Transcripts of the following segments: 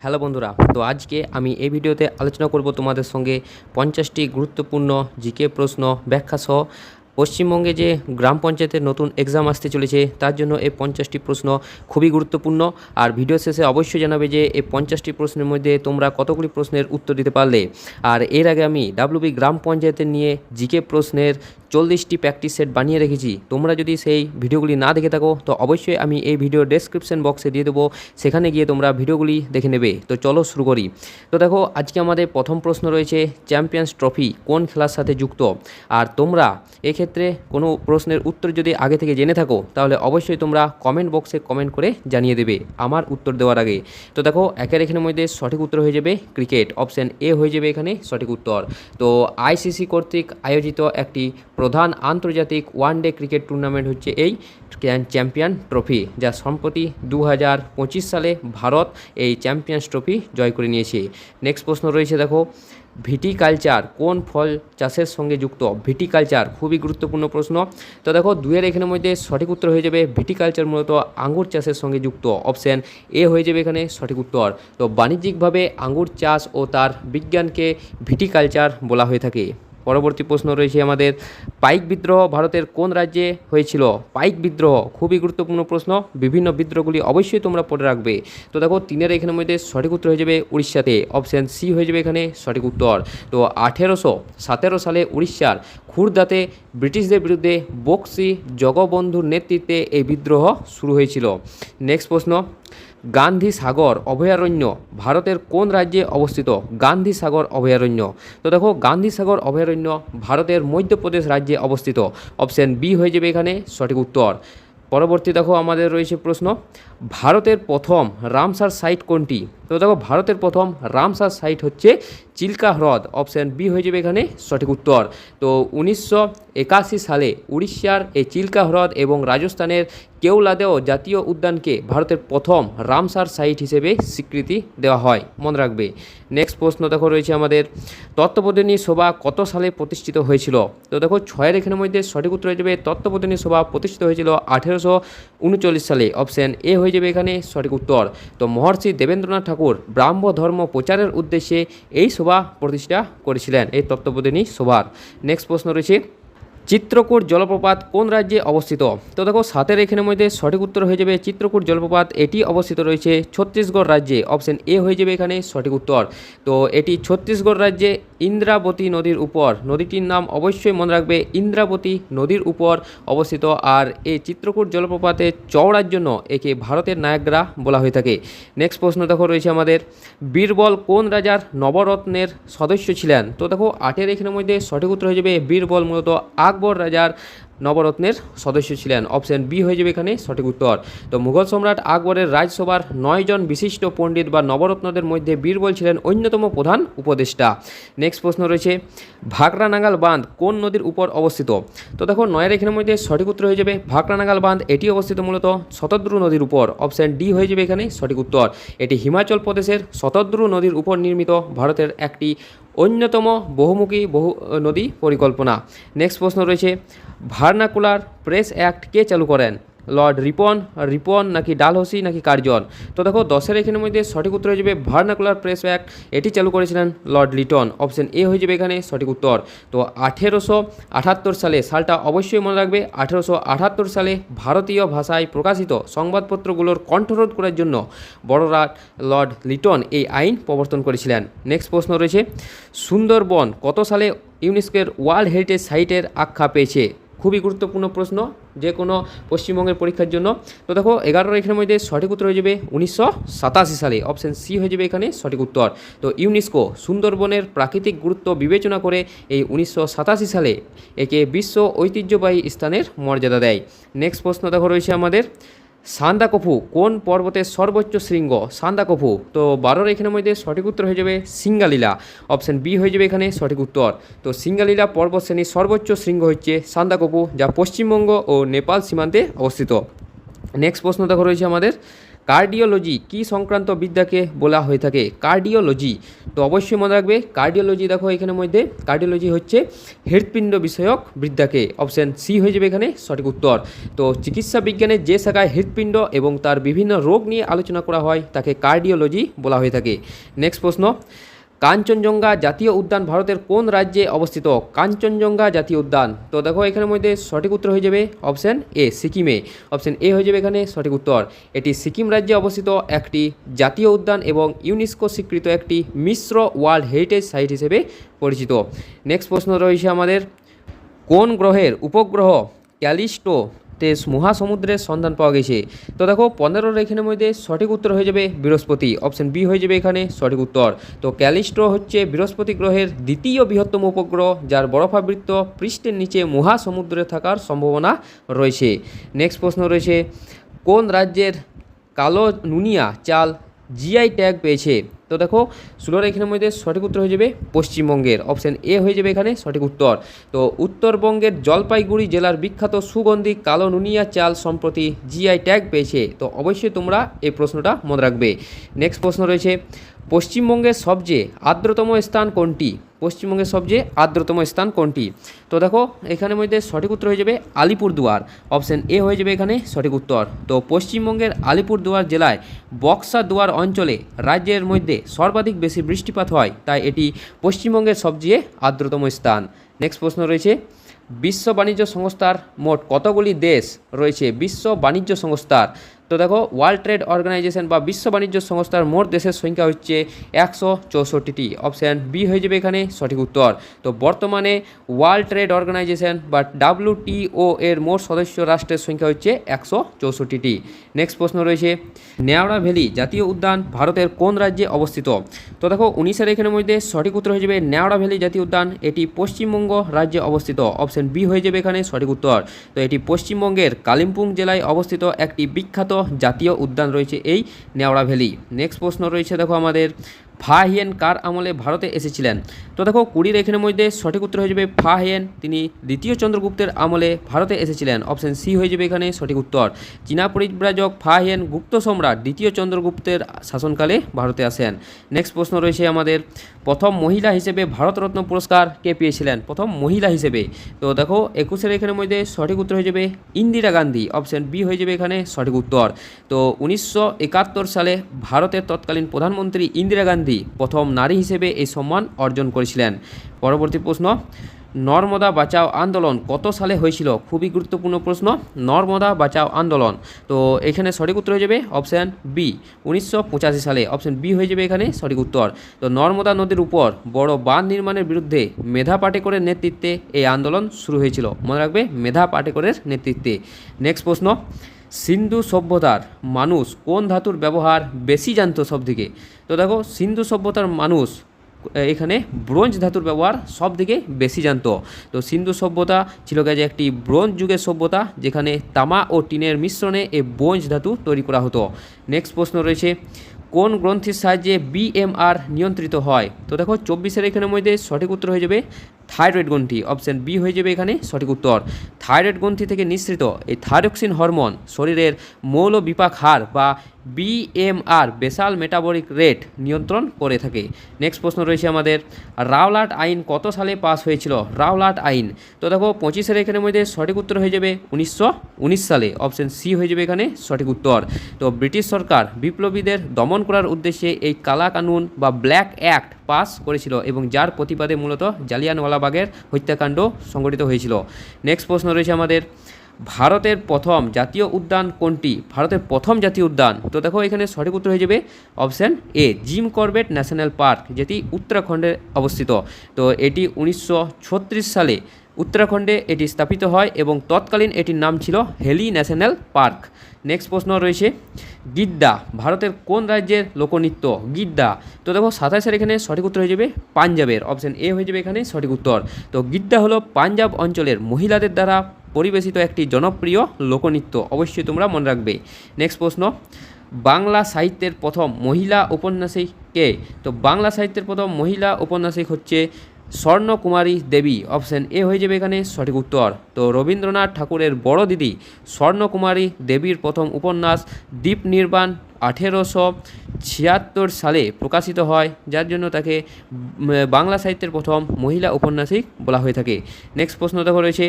Hello বন্ধুরা, তো আজকে আমি এই ভিডিওতে আলোচনা করব তোমাদের সঙ্গে 50টি গুরুত্বপূর্ণ জিকে প্রশ্ন ব্যাখ্যা সহ পশ্চিমবঙ্গে যে গ্রাম পঞ্চায়েতের নতুন এক্সাম আসতে চলেছে তার জন্য এই 50টি প্রশ্ন খুবই গুরুত্বপূর্ণ। আর ভিডিও শেষে অবশ্যই জানাবে যে এই 50টি প্রশ্নের মধ্যে তোমরা কতগুলি প্রশ্নের উত্তর দিতে পারলে। আর এর আগে আমি ডাব্লিউবি গ্রাম পঞ্চায়েতের নিয়ে জিকে প্রশ্নের 40টি প্র্যাকটিস সেট বানিয়ে রেখেছি। তোমরা যদি সেই ভিডিওগুলি না দেখে থাকো তো অবশ্যই আমি এই ভিডিও ডেসক্রিপশন বক্সে দিয়ে দেবো, সেখানে গিয়ে তোমরা ভিডিওগুলি দেখে নেবে। তো চলো শুরু করি। তো দেখো, আজকে আমাদের প্রথম প্রশ্ন রয়েছে চ্যাম্পিয়ন্স ট্রফি কোন খেলার সাথে যুক্ত। আর তোমরা এক্ষেত্রে কোনো প্রশ্নের উত্তর যদি আগে থেকে জেনে থাকো তাহলে অবশ্যই তোমরা কমেন্ট বক্সে কমেন্ট করে জানিয়ে দেবে আমার উত্তর দেওয়ার আগে। তো দেখো, একের এখানের মধ্যে সঠিক উত্তর হয়ে যাবে ক্রিকেট, অপশান এ হয়ে যাবে এখানে সঠিক উত্তর। তো আইসিসি কর্তৃক আয়োজিত একটি প্রধান আন্তর্জাতিক ওয়ানডে ক্রিকেট টুর্নামেন্ট হচ্ছে এই চ্যাম্পিয়ন ট্রফি, যা সম্প্রতি 2025 সালে ভারত এই চ্যাম্পিয়ন্স ট্রফি জয় করে নিয়েছে। নেক্সট প্রশ্ন রয়েছে দেখো, ভিটিকালচার কোন ফল চাষের সঙ্গে যুক্ত। ভিটিকালচার খুবই গুরুত্বপূর্ণ প্রশ্ন। তো দেখো, দুইয়ের এখানের মধ্যে সঠিক উত্তর হয়ে যাবে ভিটিকালচার মূলত আঙ্গুর চাষের সঙ্গে যুক্ত, অপশান এ হয়ে যাবে এখানে সঠিক উত্তর। তো বাণিজ্যিকভাবে আঙ্গুর চাষ ও তার বিজ্ঞানকে ভিটিকালচার বলা হয়ে থাকে। পরবর্তী প্রশ্ন রয়েছে আমাদের, পাইক বিদ্রোহ ভারতের কোন রাজ্যে হয়েছিল। পাইক বিদ্রোহ খুবই গুরুত্বপূর্ণ প্রশ্ন, বিভিন্ন বিদ্রোহগুলি অবশ্যই তোমরা পড়ে রাখবে। তো দেখো, তিনের এখানের মধ্যে সঠিক উত্তর হয়ে যাবে উড়িষ্যাতে, অপশান সি হয়ে যাবে এখানে সঠিক উত্তর। তো 1817 সালে উড়িষ্যার খুরদাতে ব্রিটিশদের বিরুদ্ধে বক্সি জগবন্ধুর নেতৃত্বে এই বিদ্রোহ শুরু হয়েছিল। নেক্সট প্রশ্ন, গান্ধী সাগর অভয়ারণ্য ভারতের কোন রাজ্যে অবস্থিত। গান্ধী সাগর অভয়ারণ্য, তো দেখো গান্ধী সাগর অভয়ারণ্য ভারতের মধ্যপ্রদেশ রাজ্যে অবস্থিত, অপশান বি হয়ে যাবে এখানে সঠিক উত্তর। পরবর্তী দেখো, আমাদের রয়েছে প্রশ্ন, ভারতের প্রথম রামসার সাইট কোনটি। তো দেখো, ভারতের প্রথম রামসার সাইট হচ্ছে চিল্কা হ্রদ, অপশান বি হয়ে যাবে এখানে সঠিক উত্তর। তো 1981 সালে উড়িষ্যার এই চিল্কা হ্রদ এবং রাজস্থানের কেওলাদেও জাতীয় উদ্যানকে ভারতের প্রথম রামসার সাইট হিসেবে স্বীকৃতি দেওয়া হয়, মনে রাখবে। নেক্সট প্রশ্ন দেখো রয়েছে আমাদের, তত্ত্ববোধিনী সভা কত সালে প্রতিষ্ঠিত হয়েছিল। তো দেখো, 6-এর এখানের মধ্যে সঠিক উত্তর হয়ে যাবে তত্ত্ববোধিনী সভা প্রতিষ্ঠিত হয়েছিল 1839 সালে, অপশান এ হয়ে যাবে এখানে সঠিক উত্তর। তো মহর্ষি দেবেন্দ্রনাথ ঠাকুর ব্রাহ্ম ধর্ম প্রচারের উদ্দেশ্যে এই সভা প্রতিষ্ঠা করেছিলেন, এই তত্ত্ববোধিনী সভার। নেক্সট প্রশ্ন রয়েছে, চিত্রকূট জলপ্রপাত কোন রাজ্যে অবস্থিত। তো দেখো, 7-এর এখানের মধ্যে সঠিক উত্তর হয়ে যাবে চিত্রকূট জলপ্রপাত, এটি অবস্থিত রয়েছে ছত্তিশগড় রাজ্যে, অপশান এ হয়ে যাবে এখানে সঠিক উত্তর। তো এটি ছত্তিশগড় রাজ্যে ইন্দ্রাবতী নদীর উপর, নদীটির নাম অবশ্যই মনে রাখবে, ইন্দ্রাবতী নদীর উপর অবস্থিত। আর এই চিত্রকূট জলপ্রপাতের চওড়ার জন্য একে ভারতের নায়াগ্রা বলা হয়ে থাকে। নেক্সট প্রশ্ন দেখো রয়েছে আমাদের, বীরবল কোন রাজার নবরত্নের সদস্য ছিলেন। তো দেখো, 8-এর এখানের মধ্যে সঠিক উত্তর হয়ে যাবে বীরবল মূলত আকবর রাজার নবরত্নের সদস্য ছিলেন, অপশান বি হয়ে যাবে এখানে সঠিক উত্তর। তো মুঘল সম্রাট আকবরের রাজসভার 9 জন বিশিষ্ট পণ্ডিত বা নবরত্নদের মধ্যে বীরবল ছিলেন অন্যতম প্রধান উপদেষ্টা। নেক্সট প্রশ্ন রয়েছে, ভাকরানাগাল বাঁধ কোন নদীর উপর অবস্থিত। তো দেখো, 9-এর এখানের মধ্যে সঠিক উত্তর হয়ে যাবে ভাকরানাগাল বাঁধ, এটি অবস্থিত মূলত শতদ্রু নদীর উপর, অপশান ডি হয়ে যাবে এখানে সঠিক উত্তর। এটি হিমাচল প্রদেশের শতদ্রু নদীর উপর নির্মিত ভারতের একটি অন্যতম বহুমুখী নদী পরিকল্পনা। নেক্সট প্রশ্ন রয়েছে, ভার্নাকুলার প্রেস অ্যাক্ট কে চালু করেন। লর্ড রিপন নাকি ডালহৌসি নাকি কার্জন। তো দেখো, 10-এর এখানের মধ্যে সঠিক উত্তর হয়ে যাবে ভার্নাকুলার প্রেস অ্যাক্ট, এটি চালু করেছিলেন লর্ড লিটন, অপশান এ হয়ে যাবে এখানে সঠিক উত্তর। তো 1878 সালে, সালটা অবশ্যই মনে রাখবে, 1878 সালে ভারতীয় ভাষায় প্রকাশিত সংবাদপত্রগুলোর কণ্ঠরোধ করার জন্য বড়রাট লর্ড লিটন এই আইন প্রবর্তন করেছিলেন। নেক্সট প্রশ্ন রয়েছে, সুন্দরবন কত সালে ইউনেস্কোর ওয়ার্ল্ড হেরিটেজ সাইটের আখ্যা পেয়েছে। খুবই গুরুত্বপূর্ণ প্রশ্ন যে কোনো পশ্চিমবঙ্গের পরীক্ষার জন্য। তো দেখো, 11-এর এখানের মধ্যে সঠিক উত্তর হয়ে যাবে 1987 সালে, অপশান সি হয়ে যাবে এখানে সঠিক উত্তর। তো ইউনেস্কো সুন্দরবনের প্রাকৃতিক গুরুত্ব বিবেচনা করে এই 1987 সালে একে বিশ্ব ঐতিহ্যবাহী স্থানের মর্যাদা দেয়। নেক্সট প্রশ্ন দেখো রয়েছে আমাদের, সান্দাকফু কোন পর্বতের সর্বোচ্চ শৃঙ্গ। সান্দাকফু, তো 12-এর এখানের মধ্যে সঠিক উত্তর হয়ে যাবে সিঙ্গালীলা, অপশান বি হয়ে যাবে এখানে সঠিক উত্তর। তো সিঙ্গালীলা পর্বত শ্রেণীর সর্বোচ্চ শৃঙ্গ হচ্ছে সান্দাকফু, যা পশ্চিমবঙ্গ ও নেপাল সীমান্তে অবস্থিত। নেক্সট প্রশ্ন দেখো রয়েছে আমাদের, কার্ডিওলজি কী সংক্রান্ত বিদ্যাকে বলা হয়ে থাকে? কার্ডিওলজি, তো অবশ্যই মনে রাখবে কার্ডিওলজি, দেখো এখানের মধ্যে কার্ডিওলজি হচ্ছে হৃৎপিণ্ড বিষয়ক বিদ্যাকে, অপশান সি হয়ে যাবে এখানে সঠিক উত্তর। তো চিকিৎসা বিজ্ঞানের যে শাখায় হৃৎপিণ্ড এবং তার বিভিন্ন রোগ নিয়ে আলোচনা করা হয় তাকে কার্ডিওলজি বলা হয়ে থাকে। নেক্সট প্রশ্ন, কাঞ্চনজঙ্ঘা জাতীয় উদ্যান ভারতের কোন রাজ্যে অবস্থিত? কাঞ্চনজঙ্ঘা জাতীয় উদ্যান, তো দেখো এখানের মধ্যে সঠিক উত্তর হয়ে যাবে অপশান এ, সিকিমে। অপশান এ হয়ে যাবে এখানে সঠিক উত্তর। এটি সিকিম রাজ্যে অবস্থিত একটি জাতীয় উদ্যান এবং ইউনেস্কো স্বীকৃত একটি মিশ্র ওয়ার্ল্ড হেরিটেজ সাইট হিসেবে পরিচিত। নেক্সট প্রশ্ন রয়েছে আমাদের, কোন গ্রহের উপগ্রহ ক্যালিস্টো তে মহাসমুদ্রের সন্ধান পাওয়া গেছে? তো দেখো 15 এখানের মধ্যে সঠিক উত্তর হয়ে যাবে বৃহস্পতি, অপশন বি হয়ে যাবে এখানে সঠিক উত্তর। তো ক্যালিস্টো হচ্ছে বৃহস্পতি গ্রহের দ্বিতীয় বৃহত্তম উপগ্রহ, যার বরফাবৃত পৃষ্ঠের নিচে মহাসমুদ্রে থাকার সম্ভাবনা রয়েছে। নেক্সট প্রশ্ন রয়েছে, কোন রাজ্যের কালো নুনিয়া চাল জিআই ট্যাগ পেয়েছে? তো দেখো 16 এখানের মধ্যে সঠিক উত্তর হয়ে যাবে পশ্চিমবঙ্গের, অপশান এ হয়ে যাবে এখানে সঠিক উত্তর। তো উত্তরবঙ্গের জলপাইগুড়ি জেলার বিখ্যাত সুগন্ধি কালো নুনিয়া চাল সম্প্রতি জিআই ট্যাগ পেয়েছে। তো অবশ্যই তোমরা এই প্রশ্নটা মনে রাখবে। নেক্সট প্রশ্ন রয়েছে, পশ্চিমবঙ্গের সবচেয়ে আর্দ্রতম স্থান কোনটি? পশ্চিমবঙ্গের সবচেয়ে আর্দ্রতম স্থান কোনটি? তো দেখো এখানের মধ্যে সঠিক উত্তর হয়ে যাবে আলিপুরদুয়ার, অপশান এ হয়ে যাবে এখানে সঠিক উত্তর। তো পশ্চিমবঙ্গের আলিপুরদুয়ার জেলায় বক্সা দুয়ার অঞ্চলে রাজ্যের মধ্যে সর্বাধিক বেশি বৃষ্টিপাত হয়, তাই এটি পশ্চিমবঙ্গের সবচেয়ে আর্দ্রতম স্থান। নেক্সট প্রশ্ন রয়েছে, বিশ্ব বাণিজ্য সংস্থার মোট কতগুলি দেশ রয়েছে? বিশ্ব বাণিজ্য সংস্থার, তো দেখো ওয়ার্ল্ড ট্রেড অর্গানাইজেশন বা বিশ্ব বাণিজ্য সংস্থার মোট দেশের সংখ্যা হচ্ছে 164টি, অপশান বি হয়ে যাবে এখানে সঠিক উত্তর। তো বর্তমানে ওয়ার্ল্ড ট্রেড অর্গানাইজেশন বা WTO এর মোট সদস্য রাষ্ট্রের সংখ্যা হচ্ছে 164টি। নেক্সট প্রশ্ন রয়েছে, নেওড়া ভ্যালি জাতীয় উদ্যান ভারতের কোন রাজ্যে অবস্থিত? তো দেখো 19 এখানের মধ্যে সঠিক উত্তর হয়ে যাবে নেওড়া ভ্যালি জাতীয় উদ্যান, এটি পশ্চিমবঙ্গ রাজ্যে অবস্থিত, অপশান বি হয়ে যাবে এখানে সঠিক উত্তর। তো এটি পশ্চিমবঙ্গের কালিম্পং জেলায় অবস্থিত একটি বিখ্যাত জাতীয় উদ্যান রয়েছে এই নেওড়া ভ্যালি। নেক্সট প্রশ্ন রয়েছে দেখো আমাদের, ফা হিয়েন কার আমলে ভারতে এসেছিলেন? তো দেখো 20 এখানের মধ্যে সঠিক উত্তর হয়ে যাবে ফা হিয়েন, তিনি দ্বিতীয় চন্দ্রগুপ্তের আমলে ভারতে এসেছিলেন, অপশান সি হয়ে যাবে এখানে সঠিক উত্তর। চীনা পরিব্রাজক ফা হিয়েন গুপ্ত সম্রাট দ্বিতীয় চন্দ্রগুপ্তের শাসনকালে ভারতে আসেন। নেক্সট প্রশ্ন রয়েছে আমাদের, প্রথম মহিলা হিসেবে ভারতরত্ন পুরস্কার কে পেয়েছিলেন? প্রথম মহিলা হিসেবে, তো দেখো 21 এখানের মধ্যে সঠিক উত্তর হয়ে যাবে ইন্দিরা গান্ধী, অপশান বি হয়ে যাবে এখানে সঠিক উত্তর। তো 1971 সালে ভারতের তৎকালীন প্রধানমন্ত্রী ইন্দিরা গান্ধী প্রথম নারী হিসেবে এই সম্মান অর্জন করেছিলেন। পরবর্তী প্রশ্ন, নর্মদা বাঁচাও আন্দোলন কত সালে হয়েছিল? খুবই গুরুত্বপূর্ণ প্রশ্ন, নর্মদা বাঁচাও আন্দোলন, তো এখানে সঠিক উত্তর হয়ে যাবে অপশান বি 1985 সালে, অপশান বি হয়ে যাবে এখানে সঠিক উত্তর। তো নর্মদা নদীর উপর বড় বাঁধ নির্মাণের বিরুদ্ধে মেধা পাটেকরের নেতৃত্বে এই আন্দোলন শুরু হয়েছিল, মনে রাখবে মেধা পাটেকরের নেতৃত্বে। নেক্সট প্রশ্ন, সিন্ধু সভ্যতার মানুষ কোন ধাতুর ব্যবহার বেশি জানতো সবদিকে? তো দেখো সিন্ধু সভ্যতার মানুষ এখানে ব্রোঞ্জ ধাতুর ব্যবহার সব থেকে বেশি জানতো। তো সিন্ধু সভ্যতা ছিল যে একটি ব্রোঞ্জ যুগের সভ্যতা, যেখানে তামা ও টিনের মিশ্রণে এই ব্রোঞ্জ ধাতু তৈরি করা হতো। নেক্সট প্রশ্ন রয়েছে, কোন গ্রন্থির সাহায্যে BMR নিয়ন্ত্রিত হয়? তো দেখো 24 এখানের মধ্যে সঠিক উত্তর হয়ে যাবে থাইরয়েড গ্রন্থি, অপশান বি হয়ে যাবে এখানে সঠিক উত্তর। থাইরয়েড গ্রন্থি থেকে নিঃসৃত এই থাইরক্সিন হরমোন শরীরের মৌল বিপাক হার বা BMR বেসাল মেটাবলিক রেট নিয়ন্ত্রণ করে থাকে। নেক্সট প্রশ্ন রয়েছে আমাদের, রাওলাট আইন কত সালে পাস হয়েছিল? রাওলাট আইন, তো দেখো 25 এখানের মধ্যে সঠিক উত্তর হয়ে যাবে 1919 সালে, অপশান সি হয়ে যাবে এখানে সঠিক উত্তর। তো ব্রিটিশ সরকার বিপ্লবীদের দমন করার উদ্দেশ্যে এই কালা কানুন বা ব্ল্যাক অ্যাক্ট পাস করেছিল এবং যার প্রতিবাদে মূলত জালিয়ানওয়ালাবাগের হত্যাকাণ্ড সংঘটিত হয়েছিল। নেক্সট প্রশ্ন রয়েছে আমাদের, ভারতের প্রথম জাতীয় উদ্যান কোনটি? ভারতের প্রথম জাতীয় উদ্যান, তো দেখো এখানে সঠিক উত্তর হয়ে যাবে option A Jim Corbett national park, যেটি উত্তরাখণ্ডে অবস্থিত। তো এটি 1936 সালে উত্তরাখণ্ডে এটি স্থাপিত হয় এবং তৎকালীন এটির নাম ছিল হেলি ন্যাশনাল পার্ক। নেক্সট প্রশ্ন রয়েছে, গিদ্দা ভারতের কোন রাজ্যের লোকনৃত্য? গিদ্দা, তো দেখো 27 এখানে সঠিক উত্তর হয়ে যাবে পাঞ্জাবের, অপশান এ হয়ে যাবে এখানে সঠিক উত্তর। তো গিদ্দা হলো পাঞ্জাব অঞ্চলের মহিলাদের দ্বারা পরিবেশিত একটি জনপ্রিয় লোকনৃত্য, অবশ্যই তোমরা মনে রাখবে। নেক্সট প্রশ্ন, বাংলা সাহিত্যের প্রথম মহিলা ঔপন্যাসিক কে? তো বাংলা সাহিত্যের প্রথম মহিলা ঔপন্যাসিক হচ্ছে স্বর্ণকুমারী দেবী, অপশান এ হয়ে যাবে এখানে সঠিক উত্তর। তো রবীন্দ্রনাথ ঠাকুরের বড় দিদি স্বর্ণকুমারী দেবীর প্রথম উপন্যাস দ্বীপ নির্বাণ 1876 সালে প্রকাশিত হয়, যার জন্য তাকে বাংলা সাহিত্যের প্রথম মহিলা ঔপন্যাসিক বলা হয়ে থাকে। নেক্সট প্রশ্ন দেখো রয়েছে,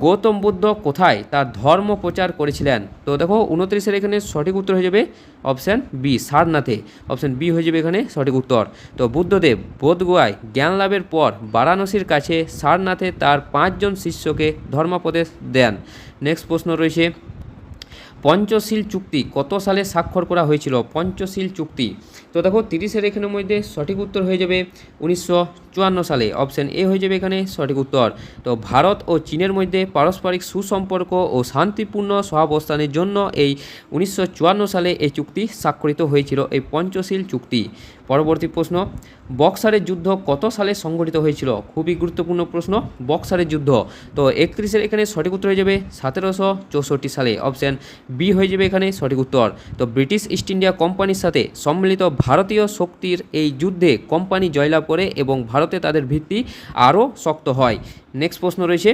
গৌতম বুদ্ধ কোথায় তার ধর্ম প্রচার করেছিলেন? তো দেখো 29-এর এখানে সঠিক উত্তর হয়ে যাবে অপশান বি, সারনাথে। অপশান বি হয়ে যাবে এখানে সঠিক উত্তর। তো বুদ্ধদেব বোধগয়ায় জ্ঞান লাভের পর বারাণসীর কাছে সারনাথে তার 5 জন শিষ্যকে ধর্মোপদেশ দেন। নেক্সট প্রশ্ন রয়েছে, পঞ্চশীল চুক্তি কত সালে স্বাক্ষর করা হয়েছিল? পঞ্চশীল চুক্তি, তো দেখো 30-এর এখানের মধ্যে সঠিক উত্তর হয়ে যাবে 1954 সালে। অপশান এ হয়ে যাবে এখানে সঠিক উত্তর। তো ভারত ও চীনের মধ্যে পারস্পরিক সুসম্পর্ক ও শান্তিপূর্ণ সহাবস্থানের জন্য এই 1954 সালে এই চুক্তি স্বাক্ষরিত হয়েছিল, এই পঞ্চশীল চুক্তি। পরবর্তী প্রশ্ন, বক্সারের যুদ্ধ কত সালে সংঘটিত হয়েছিল? খুবই গুরুত্বপূর্ণ প্রশ্ন, বক্সারের যুদ্ধ। তো 31-এর এখানে সঠিক উত্তর হয়ে যাবে 1764 সালে। অপশান বি হয়ে যাবে এখানে সঠিক উত্তর। তো ব্রিটিশ ইস্ট ইন্ডিয়া কোম্পানির সাথে সম্মিলিত ভারতীয় শক্তির এই যুদ্ধে কোম্পানি জয়লাভ করে এবং ভারতে তাদের ভিত্তি আরও শক্ত হয়। নেক্সট প্রশ্ন রয়েছে,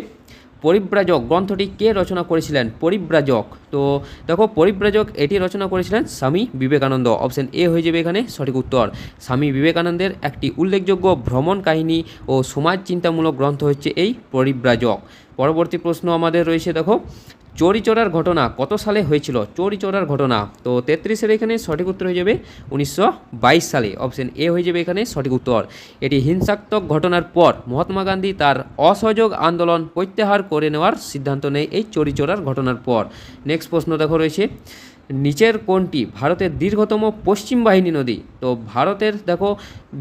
পরিব্রাজক গ্রন্থটি কে রচনা করেছিলেন? পরিব্রাজক, তো দেখো পরিব্রাজক এটি রচনা করেছিলেন স্বামী বিবেকানন্দ। অপশান এ হয়ে যাবে এখানে সঠিক উত্তর। স্বামী বিবেকানন্দের একটি উল্লেখযোগ্য ভ্রমণ কাহিনী ও সমাজ চিন্তামূলক গ্রন্থ হচ্ছে এই পরিব্রাজক। পরবর্তী প্রশ্ন আমাদের রয়েছে, দেখো চৌরি চৌরার ঘটনা কত সালে হয়েছিল? চৌরি চৌরার ঘটনা, তো 33-এর এখানে সঠিক উত্তর হয়ে যাবে 1922 সালে। অপশান এ হয়ে যাবে এখানে সঠিক উত্তর। এটি হিংসাত্মক ঘটনার পর মহাত্মা গান্ধী তার অসহযোগ আন্দোলন প্রত্যাহার করে নেওয়ার সিদ্ধান্ত নেয় এই চৌরি চৌরার ঘটনার পর। নেক্সট প্রশ্ন দেখো রয়েছে, নিচের কোনটি ভারতের দীর্ঘতম পশ্চিম বাহিনী নদী? তো ভারতের দেখো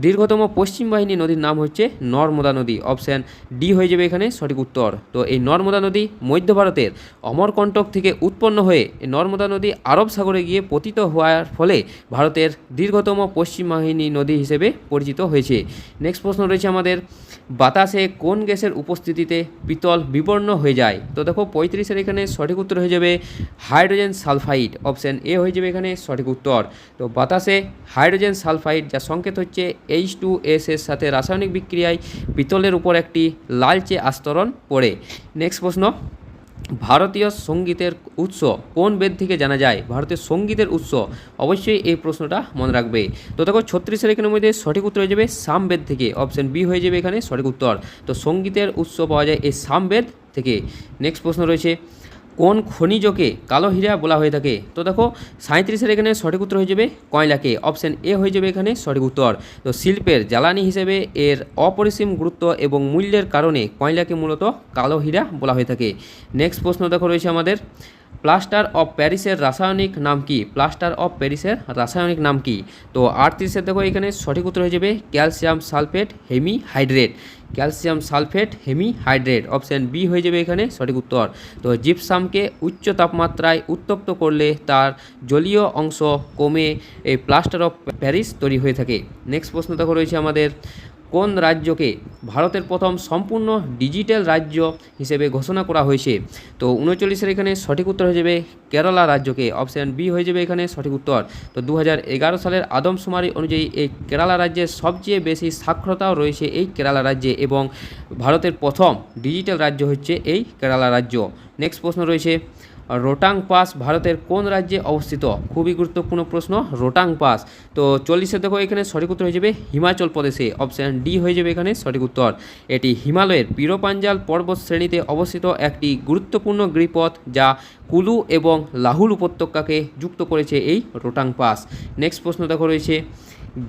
দীর্ঘতম পশ্চিম বাহিনী নদীর নাম হচ্ছে নর্মদা নদী। অপশান ডি হয়ে যাবে এখানে সঠিক উত্তর। তো এই নর্মদা নদী মধ্য ভারতের অমরকণ্টক থেকে উৎপন্ন হয়ে এই নর্মদা নদী আরব সাগরে গিয়ে পতিত হওয়ার ফলে ভারতের দীর্ঘতম পশ্চিম বাহিনী নদী হিসেবে পরিচিত হয়েছে। নেক্সট প্রশ্ন রয়েছে আমাদের, বাতাসে কোন গ্যাসের উপস্থিতিতে পিতল বিবর্ণ হয়ে যায়? তো দেখো 35-এর এখানে সঠিক উত্তর হয়ে যাবে হাইড্রোজেন সালফাইড। অপশান এ হয়ে যাবে এখানে সঠিক উত্তর। তো বাতাসে হাইড্রোজেন সালফাইড যার সংকেত হচ্ছে H2S এর সাথে রাসায়নিক বিক্রিয়ায় পিতলের উপর একটি লালচে আস্তরণ পড়ে। নেক্সট প্রশ্ন, ভারতীয় সঙ্গীতের উৎস কোন বেদ থেকে জানা যায়? ভারতের সঙ্গীতের উৎস, অবশ্যই এই প্রশ্নটা মনে রাখবে। তো দেখো 36-এর এখানের মধ্যে সঠিক উত্তর হয়ে যাবে সামবেদ থেকে। অপশান বি হয়ে যাবে এখানে সঠিক উত্তর। তো সঙ্গীতের উৎস পাওয়া যায় এই সামবেদ থেকে। নেক্সট প্রশ্ন রয়েছে, কোন খনিজকে কালো হীরা বলা হয়ে থাকে? তো দেখো 37-এর এখানে সঠিক উত্তর হয়ে যাবে কয়লাকে। অপশান এ হয়ে যাবে এখানে সঠিক উত্তর। তো শিল্পের জ্বালানি হিসেবে এর অপরিসীম গুরুত্ব এবং মূল্যের কারণে কয়লাকে মূলত কালো হীরা বলা হয়ে থাকে। নেক্সট প্রশ্ন দেখো রয়েছে আমাদের, প্লাস্টার অফ প্যারিসের রাসায়নিক নাম কি? প্লাস্টার অফ প্যারিসের রাসায়নিক নাম কি? তো 38-এর দেখো এখানে সঠিক উত্তর হয়ে যাবে calcium sulphate hemihydrate. Calcium sulphate hemihydrate, option B হয়ে যাবে এখানে সঠিক উত্তর। তো জিপসামকে উচ্চ তাপমাত্রায় উত্তপ্ত করলে তার জলীয় অংশ কমে এই প্লাস্টার অফ প্যারিস তৈরি হয়ে থাকে। নেক্সট প্রশ্ন দেখো রয়েছে আমাদের, কোন রাজ্যকে ভারতের প্রথম সম্পূর্ণ ডিজিটাল রাজ্য হিসেবে ঘোষণা করা হয়েছে? তো 39-এর এখানে সঠিক উত্তর হয়ে যাবে কেরালা রাজ্যকে। অপশান বি হয়ে যাবে এখানে সঠিক উত্তর। তো 2011 সালের আদমশুমারি অনুযায়ী এই কেরালা রাজ্যের সবচেয়ে বেশি সাক্ষরতাও রয়েছে এই কেরালা রাজ্যে এবং ভারতের প্রথম ডিজিটাল রাজ্য হচ্ছে এই কেরালা রাজ্য। নেক্সট প্রশ্ন রয়েছে, রোটাং পাস ভারতের কোন রাজ্যে অবস্থিত? খুবই গুরুত্বপূর্ণ প্রশ্ন, রোটাং পাস। তো 40-এ দেখো এখানে সঠিক উত্তর হয়ে যাবে হিমাচল প্রদেশে। অপশান ডি হয়ে যাবে এখানে সঠিক উত্তর। এটি হিমালয়ের পিরোপাঞ্জাল পর্বত শ্রেণীতে অবস্থিত একটি গুরুত্বপূর্ণ গিরিপথ যা কুলু এবং লাহুল উপত্যকাকে যুক্ত করেছে এই রোটাং পাস। নেক্সট প্রশ্ন দেখো রয়েছে,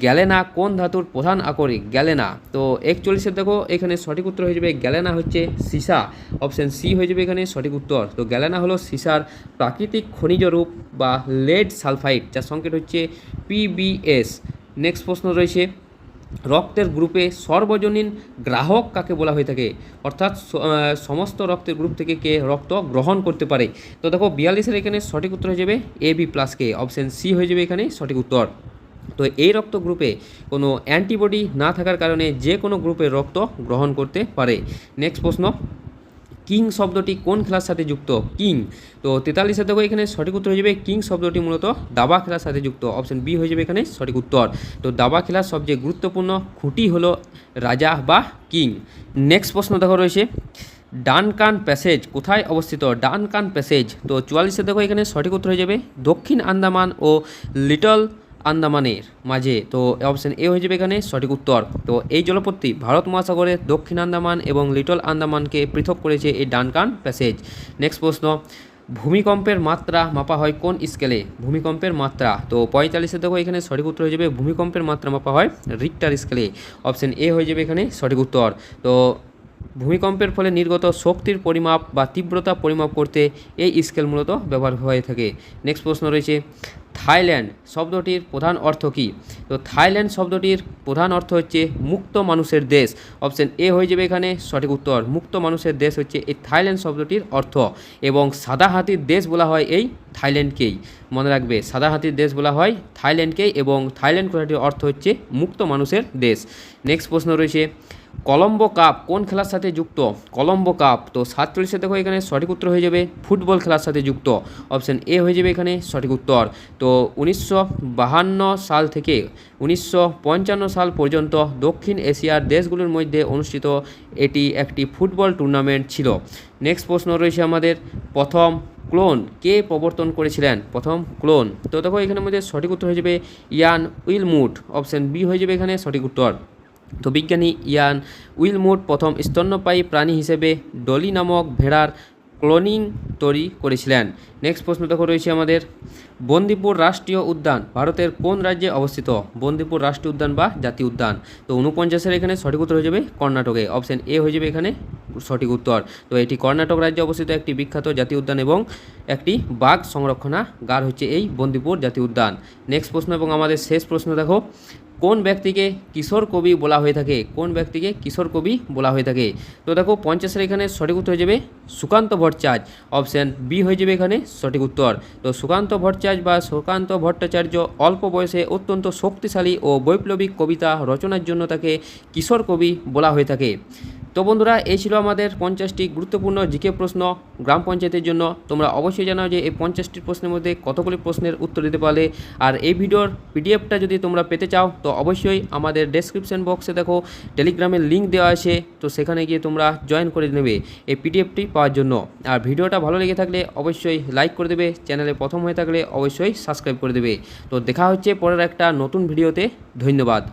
গ্যালেনা কোন ধাতুর প্রধান আকরিক? গ্যালেনা, তো 41-এ দেখো এখানে সঠিক উত্তর হয়ে যাবে গ্যালেনা হচ্ছে সীসা। অপশান সি হয়ে যাবে এখানে সঠিক উত্তর। তো গ্যালেনা হলো সীসার প্রাকৃতিক খনিজ রূপ বা লেড সালফাইড যার সংকেত হচ্ছে PbS। নেক্সট প্রশ্ন রয়েছে, রক্তের গ্রুপে সর্বজনীন গ্রাহক কাকে বলা হয়ে থাকে? অর্থাৎ সমস্ত রক্তের গ্রুপ থেকে কে রক্ত গ্রহণ করতে পারে? তো দেখো 42-এর এখানে সঠিক উত্তর হয়ে যাবে AB+কে। অপশান সি হয়ে যাবে এখানে সঠিক উত্তর। তো এই রক্ত গ্রুপে কোনো অ্যান্টিবডি না থাকার কারণে যে কোনো গ্রুপের রক্ত গ্রহণ করতে পারে। নেক্সট প্রশ্ন, কিং শব্দটি কোন খেলার সাথে যুক্ত? কিং, তো 43-এ দেখো এখানে সঠিক উত্তর হয়ে যাবে কিং শব্দটি মূলত দাবা খেলার সাথে যুক্ত। অপশান বি হয়ে যাবে এখানে সঠিক উত্তর। তো দাবা খেলার সবচেয়ে গুরুত্বপূর্ণ খুঁটি হলো রাজা বা কিং। নেক্সট প্রশ্ন দেখো রয়েছে, ডানকান প্যাসেজ কোথায় অবস্থিত? ডানকান প্যাসেজ, তো 44-এ দেখো এখানে সঠিক উত্তর হয়ে যাবে দক্ষিণ আন্দামান ও লিটল আন্দামানের মাঝে। তো অপশান এ হয়ে যাবে এখানে সঠিক উত্তর। তো এই জলপথটি ভারত মহাসাগরের দক্ষিণ আন্দামান এবং লিটল আন্দামানকে পৃথক করেছে এই ডানকান প্যাসেজ। নেক্সট প্রশ্ন, ভূমিকম্পের মাত্রা মাপা হয় কোন স্কেলে? ভূমিকম্পের মাত্রা, তো 45-এ দেখো এখানে সঠিক উত্তর হয়ে যাবে ভূমিকম্পের মাত্রা মাপা হয় রিক্টার স্কেলে। অপশান এ হয়ে যাবে এখানে সঠিক উত্তর। তো ভূমিকম্পের ফলে নির্গত শক্তির পরিমাপ বা তীব্রতা পরিমাপ করতে এই স্কেল মূলত ব্যবহার হয়ে থাকে। নেক্সট প্রশ্ন রয়েছে, থাইল্যান্ড শব্দটির প্রধান অর্থ কী? তো থাইল্যান্ড শব্দটির প্রধান অর্থ হচ্ছে মুক্ত মানুষের দেশ। অপশান এ হয়ে যাবে এখানে সঠিক উত্তর। মুক্ত মানুষের দেশ হচ্ছে এই থাইল্যান্ড শব্দটির অর্থ, এবং সাদা হাতির দেশ বলা হয় এই থাইল্যান্ডকেই। মনে রাখবে, সাদা হাতির দেশ বলা হয় থাইল্যান্ডকেই, এবং থাইল্যান্ড কথাটির অর্থ হচ্ছে মুক্ত মানুষের দেশ। নেক্সট প্রশ্ন রয়েছে, কলম্বো কাপ কোন খেলার সাথে যুক্ত? কলম্বো কাপ, তো 47-এ দেখো এখানে সঠিক উত্তর হয়ে যাবে ফুটবল খেলার সাথে যুক্ত। অপশান এ হয়ে যাবে এখানে সঠিক উত্তর। তো 1952 সাল থেকে 1955 সাল পর্যন্ত দক্ষিণ এশিয়ার দেশগুলোর মধ্যে অনুষ্ঠিত এটি একটি ফুটবল টুর্নামেন্ট ছিল। নেক্সট প্রশ্ন রয়েছে আমাদের, প্রথম ক্লোন কে প্রবর্তন করেছিলেন? প্রথম ক্লোন, তো দেখো এখানের মধ্যে সঠিক উত্তর হয়ে যাবে ইয়ান উইলমুট। অপশান বি হয়ে যাবে এখানে সঠিক উত্তর। তো বিজ্ঞানী ইয়ান উইলমুট প্রথম স্তন্যপায়ী প্রাণী হিসেবে ডলি নামক ভেড়ার ক্লোনিং তৈরি করেছিলেন। নেক্সট প্রশ্ন দেখো রয়েছে আমাদের, বন্দিপুর রাষ্ট্রীয় উদ্যান ভারতের কোন রাজ্যে অবস্থিত? বন্দিপুর রাষ্ট্রীয় উদ্যান বা জাতীয় উদ্যান, তো 49-এর এখানে সঠিক উত্তর হয়ে যাবে কর্ণাটকে। অপশান এ হয়ে যাবে এখানে সঠিক উত্তর। তো এটি কর্ণাটক রাজ্যে অবস্থিত একটি বিখ্যাত জাতীয় উদ্যান এবং একটি বাঘ সংরক্ষণাগার হচ্ছে এই বন্দিপুর জাতীয় উদ্যান। নেক্সট প্রশ্ন এবং আমাদের শেষ প্রশ্ন দেখো, কোন ব্যক্তিকে কিশোর কবি বলা হয়ে থাকে? কোন ব্যক্তিকে কিশোর কবি বলা হয়ে থাকে? তো দেখো 50-এর এখানে সঠিক উত্তর হয়ে যাবে সুকান্ত ভট্টাচার্য। অপশান বি হয়ে যাবে এখানে সঠিক উত্তর। তো সুকান্ত ভট্টাচার্য বা সুকান্ত ভট্টাচার্য অল্প বয়সে অত্যন্ত শক্তিশালী ও বৈপ্লবিক কবিতা রচনার জন্য তাকে কিশোর কবি বলা হয়ে থাকে। তো বন্ধুরা, এই ছিল আমাদের 50টি গুরুত্বপূর্ণ জিকে প্রশ্ন গ্রাম পঞ্চায়েতের জন্য। তোমরা অবশ্যই জানাও যে এই 50টি প্রশ্নের মধ্যে কতগুলি প্রশ্নের উত্তর দিতে পারলে। আর এই ভিডিওর পিডিএফটা যদি তোমরা পেতে চাও তো অবশ্যই আমাদের ডেসক্রিপশন বক্সে দেখো টেলিগ্রামের লিঙ্ক দেওয়া আছে, তো সেখানে গিয়ে তোমরা জয়েন করে নেবে এই পিডিএফটি পাওয়ার জন্য। আর ভিডিওটা ভালো লেগে থাকলে অবশ্যই লাইক করে দেবে, চ্যানেলে প্রথম হয়ে থাকলে অবশ্যই সাবস্ক্রাইব করে দেবে। তো দেখা হচ্ছে পরের একটা নতুন ভিডিওতে। ধন্যবাদ।